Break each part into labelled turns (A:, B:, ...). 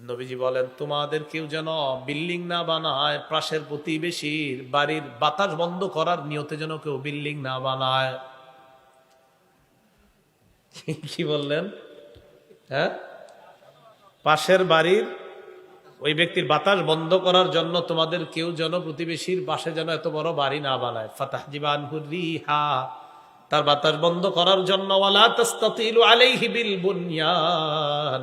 A: নবীজি বলেন, তোমাদের কেউ যেন বিল্ডিং না বানায়, পাশের প্রতিবেশীর বাড়ির বাতাস বন্ধ করার নিয়তে যেন কেউ বিল্ডিং না বানায়। কি বললেন? হ্যাঁ, পাশের বাড়ির ওই ব্যক্তির বাতাস বন্ধ করার জন্য তোমাদের কেউ যেন প্রতিবেশীর পাশে যেন এত বড় বাড়ি না বানায়। ফাতাহজিবানহু রিহা, তার বাতাস বন্ধ করার জন্য। ওয়ালা তাস্তাতিলু আলাইহি বিল বুনয়ান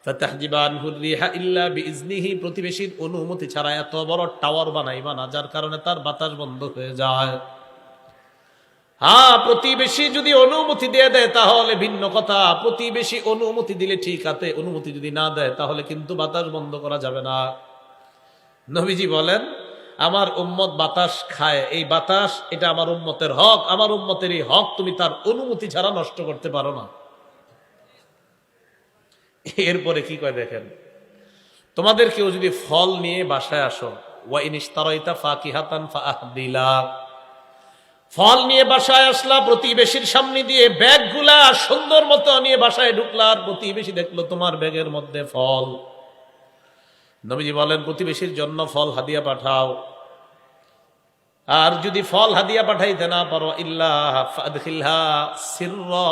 A: ফাতাহজিবানহু রিহা ইল্লা বিইজনিহি, প্রতিবেশীর অনুমতি ছাড়া এত বড় টাওয়ার বানাইবা না যার কারণে তার বাতাস বন্ধ হয়ে যায়। হ্যাঁ, প্রতিবেশী যদি অনুমতি দিয়ে দেয় তাহলে ভিন্ন কথা। প্রতিবেশী অনুমতি দিলে ঠিক আছে, অনুমতি যদি না দেয় তাহলে কিন্তু বাতাস বন্ধ করা যাবে না। নবীজি বলেন, আমার উম্মত বাতাস খায়, এই বাতাস এটা আমার উম্মতের হক, আমার উম্মতের এই হক তুমি তার অনুমতি ছাড়া নষ্ট করতে পারো না। এরপরে কি কয় দেখেন, তোমাদের কেউ যদি ফল নিয়ে বাসায় আসো, ওয়া ইন ইশতারাইতা ফাকিহাতান ফাআহদিলা, ফল নিয়ে বাসায় আসলা, প্রতিবেশীর সামনে দিয়ে ব্যাগগুলা সুন্দর মতো নিয়ে বাসায় ঢুকলা, আর প্রতিবেশী দেখলো তোমার ব্যাগের মধ্যে ফল। নবীজি বলেন, প্রতিবেশীর জন্য ফল হাদিয়া পাঠাও। আর যদি ফল হাদিয়া পাঠাইতে না পারো, ইল্লা ফাদখিলহা সিররা,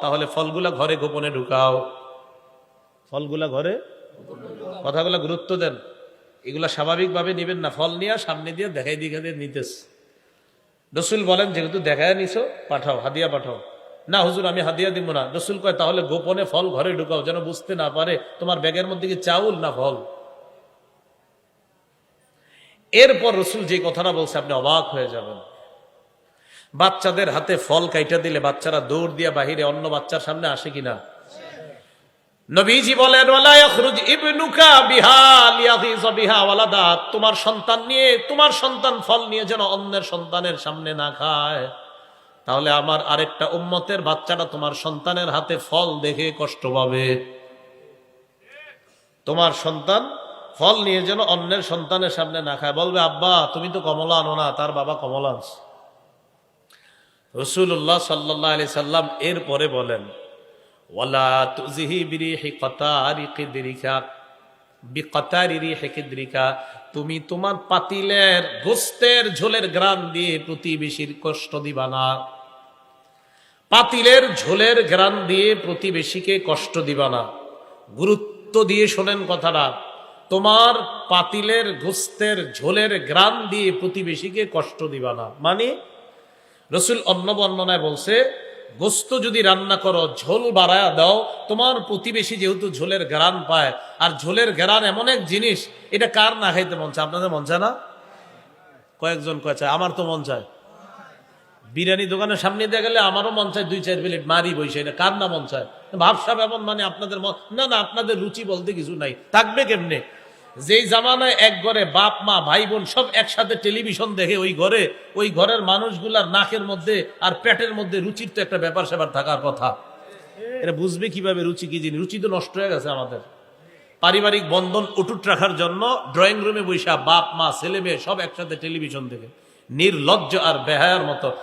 A: তাহলে ফলগুলা ঘরে গোপনে ঢুকাও। ফলগুলা ঘরে, কথাগুলা গুরুত্ব দেন, এগুলা স্বাভাবিকভাবে নিবেন না। ফল নিয়ে সামনে দিয়ে দেখাই দিয়ে নিতেছ। রসুল বলেন, যেহেতু দেখায় নিছো, পাঠাও, হাদিয়া পাঠাও। না হুজুর, আমি হাদিয়া দিব না। রসুল কয়, তাহলে গোপনে ফল ঘরে ঢুকাও, যেন বুঝতে না পারে তোমার ব্যাগের মধ্যে কি চাউল না ফল। এরপর রসুল যে কথাটা বলছে আপনি অবাক হয়ে যাবেন। বাচ্চাদের হাতে ফল কাইটা দিলে বাচ্চারা দৌড় দিয়ে বাহিরে অন্য বাচ্চার সামনে আসে কিনা? নবীজি বলেন, ওয়ালা ইয়াখরুজ ইবনুকা বিহা লিয়াগিযা বিহা ওয়ালাদা, তোমার সন্তান নিয়ে, তোমার সন্তান ফল নিয়ে যেন অন্যের সন্তানের সামনে না খায়, তাহলে আমার আরেকটা উম্মতের বাচ্চাটা তোমার সন্তানের হাতে ফল দেখে কষ্ট পাবে। তোমার সন্তান ফল নিয়ে যেন অন্যের সন্তানের সামনে না খায়, বলবে, আব্বা তুমি তো কমলা আনো না, তার বাবা কমলা আনছে। রাসূলুল্লাহ সাল্লাল্লাহু আলাইহি সাল্লাম এরপরে বলেন, ওয়ালা তুযহি বিরিহি কাতারি কিদরিকা বিকাতারি রিহি কিদরিকা, তুমি তোমার পাতিলের গোশতের ঝোলের ঘ্রাণ দিয়ে প্রতিবেশীর কষ্ট দিবা না। পাতিলের ঝোলের ঘ্রাণ দিয়ে প্রতিবেশীকে কষ্ট দিবা না। গুরুত্ব দিয়ে শোনেন কথাটা, তোমার পাতিলের গোশতের ঝোলের ঘ্রাণ দিয়ে প্রতিবেশীকে কষ্ট দিবা না। মানে রসুল অন্য বর্ণনায় বলছে, গোস্ত যদি রান্না করো, ঝোল বাড়ায়া দাও, তোমার প্রতিবেশী যেহেতু ঝোলের ঘ্রাণ পায়, আর ঝোলের ঘ্রাণ এমন এক জিনিস, এটা কার না খাইতে মন চায়? আপনাদের মন চায় না? কয়েকজন কয় চায়, আমার তো মন চায়। বিরিয়ানি দোকানের সামনে দিয়ে গেলে আমারও মন চায় 2-4 প্লেট মারি বসে। এটা কার না মন চায়? ভাবসাব এমন, মানে আপনাদের মন না, না আপনাদের রুচি বলতে কিছু নাই, থাকবে কেমনে? যেই জামানায় এক ঘরে বাপ মা ভাই বোন সব একসাথে টেলিভিশন দেখে, ওই ঘরের মানুষগুলার নাকের মধ্যে আর পেটের মধ্যে রুচির তো একটা ব্যাপার স্যাপার থাকার কথা। এটা বুঝবে কিভাবে রুচি কি জিনিস? রুচি তো নষ্ট হয়ে গেছে আমাদের। পারিবারিক বন্ধন অটুট রাখার জন্য ড্রয়িং রুমে বৈশা বাপ মা ছেলে মেয়ে সব একসাথে টেলিভিশন দেখে, নির্লজ্জ আর বেহায়ার মতো।